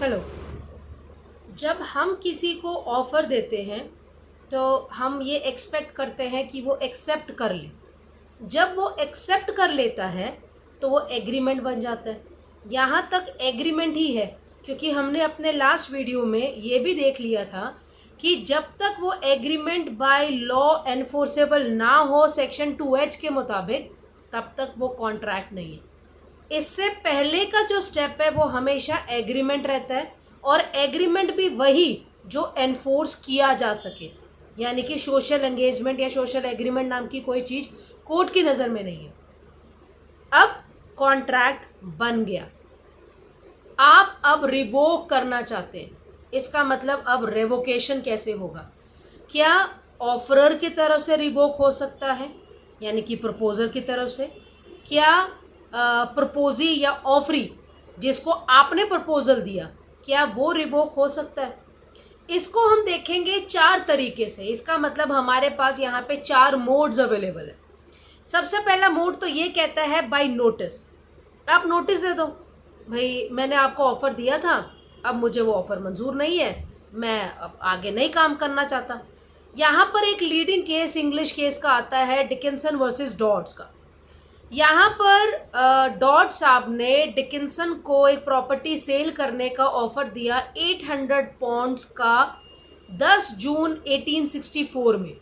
Hello. जब हम किसी को ऑफ़र देते हैं तो हम ये एक्सपेक्ट करते हैं कि वो एक्सेप्ट कर ले। जब वो एक्सेप्ट कर लेता है तो वो एग्रीमेंट बन जाता है। यहाँ तक एग्रीमेंट ही है, क्योंकि हमने अपने लास्ट वीडियो में ये भी देख लिया था कि जब तक वो एग्रीमेंट बाय लॉ एनफोर्सेबल ना हो सेक्शन 2H के मुताबिक, तब तक वो कॉन्ट्रैक्ट नहीं है। इससे पहले का जो स्टेप है वो हमेशा एग्रीमेंट रहता है, और एग्रीमेंट भी वही जो एनफोर्स किया जा सके। यानी कि सोशल एंगेजमेंट या सोशल एग्रीमेंट नाम की कोई चीज़ कोर्ट की नज़र में नहीं है। अब कॉन्ट्रैक्ट बन गया, आप अब रिवोक करना चाहते हैं। इसका मतलब अब रेवोकेशन कैसे होगा? क्या ऑफरर की तरफ से रिवोक हो सकता है, यानी कि प्रपोजर की तरफ से? क्या प्रपोजी या ऑफरी जिसको आपने प्रपोजल दिया, क्या वो रिवोक हो सकता है? इसको हम देखेंगे 4 तरीके से। इसका मतलब हमारे पास यहाँ पे 4 मोड्स अवेलेबल है। सबसे पहला मोड तो ये कहता है बाय नोटिस। आप नोटिस दे दो, भाई मैंने आपको ऑफ़र दिया था, अब मुझे वो ऑफ़र मंजूर नहीं है, मैं अब आगे नहीं काम करना चाहता। यहाँ पर एक लीडिंग केस इंग्लिश केस का आता है डिकिंसन वर्सेस डॉड्स का। यहाँ पर डॉट साहब ने डिकिंसन को एक प्रॉपर्टी सेल करने का ऑफ़र दिया 800 पॉन्ड्स का 10 जून 1864 में,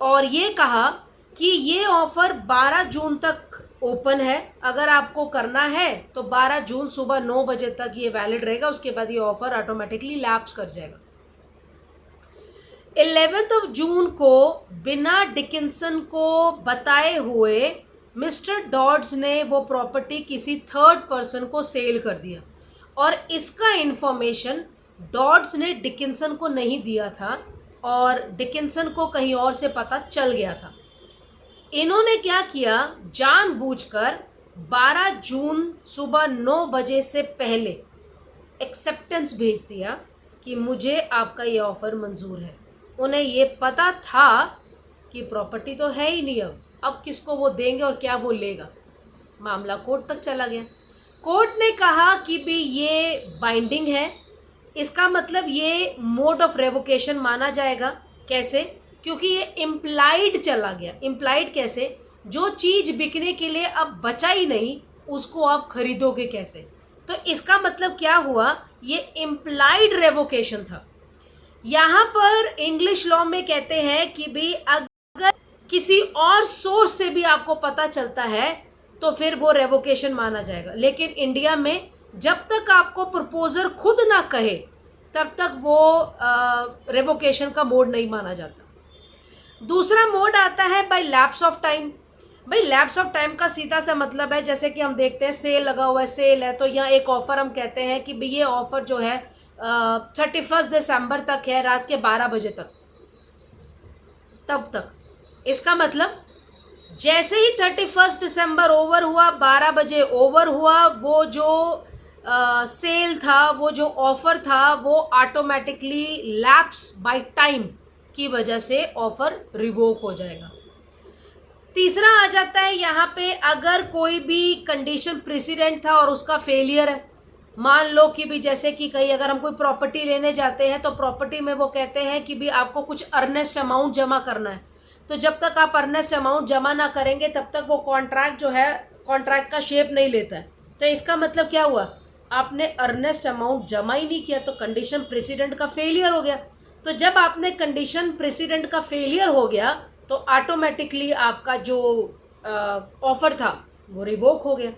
और ये कहा कि ये ऑफ़र 12 जून तक ओपन है। अगर आपको करना है तो 12 जून सुबह 9 बजे तक ये वैलिड रहेगा, उसके बाद ये ऑफ़र ऑटोमेटिकली लैप्स कर जाएगा। 11 जून को बिना डिकिंसन को बताए हुए मिस्टर डॉड्स ने वो प्रॉपर्टी किसी थर्ड पर्सन को सेल कर दिया, और इसका इन्फॉर्मेशन डॉड्स ने डिकिंसन को नहीं दिया था, और डिकिंसन को कहीं और से पता चल गया था। इन्होंने क्या किया, जानबूझकर 12 जून सुबह 9 बजे से पहले एक्सेप्टेंस भेज दिया कि मुझे आपका ये ऑफ़र मंजूर है। उन्हें ये पता था कि प्रॉपर्टी तो है ही नहीं, अब किसको वो देंगे और क्या वो लेगा। मामला कोर्ट तक चला गया। कोर्ट ने कहा कि भी ये बाइंडिंग है, इसका मतलब ये मोड ऑफ रेवोकेशन माना जाएगा। कैसे? क्योंकि ये इम्प्लाइड चला गया। इम्प्लाइड कैसे? जो चीज़ बिकने के लिए अब बचा ही नहीं, उसको आप खरीदोगे कैसे? तो इसका मतलब क्या हुआ, ये इम्प्लाइड रेवोकेशन था। यहाँ पर इंग्लिश लॉ में कहते हैं कि भी अगर किसी और सोर्स से भी आपको पता चलता है तो फिर वो रेवोकेशन माना जाएगा। लेकिन इंडिया में जब तक आपको प्रपोजर खुद ना कहे तब तक वो रेवोकेशन का मोड नहीं माना जाता। दूसरा मोड आता है बाय लैप्स ऑफ टाइम। भाई लैप्स ऑफ टाइम का सीधा सा मतलब है, जैसे कि हम देखते हैं सेल लगा हुआ है, सेल है तो यहाँ एक ऑफ़र हम कहते हैं कि भाई ये ऑफ़र जो है 31 दिसंबर तक है, रात के 12 बजे तक, तब तक। इसका मतलब जैसे ही 31 दिसंबर ओवर हुआ, 12 बजे ओवर हुआ, वो जो सेल था, वो जो ऑफ़र था, वो ऑटोमेटिकली लैप्स बाय टाइम की वजह से ऑफ़र रिवोक हो जाएगा। तीसरा आ जाता है यहाँ पे, अगर कोई भी कंडीशन प्रेसिडेंट था और उसका फेलियर है। मान लो कि भी जैसे कि कहीं अगर हम कोई प्रॉपर्टी लेने जाते हैं तो प्रॉपर्टी में वो कहते हैं कि भी आपको कुछ अर्नेस्ट अमाउंट जमा करना है, तो जब तक आप अर्नेस्ट अमाउंट जमा ना करेंगे तब तक वो कॉन्ट्रैक्ट जो है कॉन्ट्रैक्ट का शेप नहीं लेता है। तो इसका मतलब क्या हुआ, आपने अर्नेस्ट अमाउंट जमा ही नहीं किया तो कंडीशन प्रेसिडेंट का फेलियर हो गया। तो जब आपने कंडीशन प्रेसिडेंट का फेलियर हो गया तो ऑटोमेटिकली आपका जो ऑफ़र था वो रिवोक हो गया।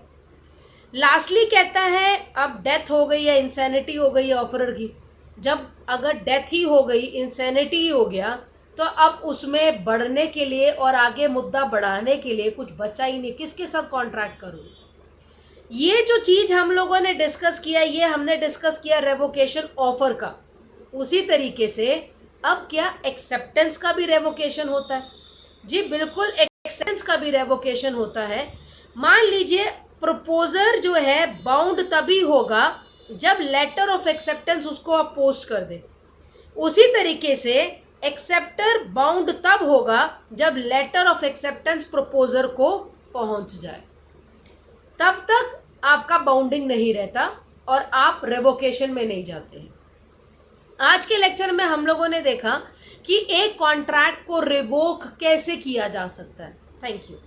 लास्टली कहता है, अब डेथ हो गई या इंसैनिटी हो गई है ऑफरर की। जब अगर डेथ ही हो गई, इंसैनिटी ही हो गया, तो अब उसमें बढ़ने के लिए और आगे मुद्दा बढ़ाने के लिए कुछ बचा ही नहीं, किसके साथ कॉन्ट्रैक्ट करूँ। ये जो चीज़ हम लोगों ने डिस्कस किया, ये हमने डिस्कस किया रेवोकेशन ऑफर का। उसी तरीके से अब क्या एक्सेप्टेंस का भी रेवोकेशन होता है? जी बिल्कुल, एक्सेप्टेंस का भी रेवोकेशन होता है। मान लीजिए प्रपोजर जो है बाउंड तभी होगा जब लेटर ऑफ एक्सेप्टेंस उसको आप पोस्ट कर दें। उसी तरीके से एक्सेप्टर बाउंड तब होगा जब लेटर ऑफ एक्सेप्टेंस प्रपोजर को पहुंच जाए, तब तक आपका बाउंडिंग नहीं रहता। और आप रेवोकेशन में नहीं जाते हैं। आज के लेक्चर में हम लोगों ने देखा कि एक कॉन्ट्रैक्ट को रिवोक कैसे किया जा सकता है। Thank you.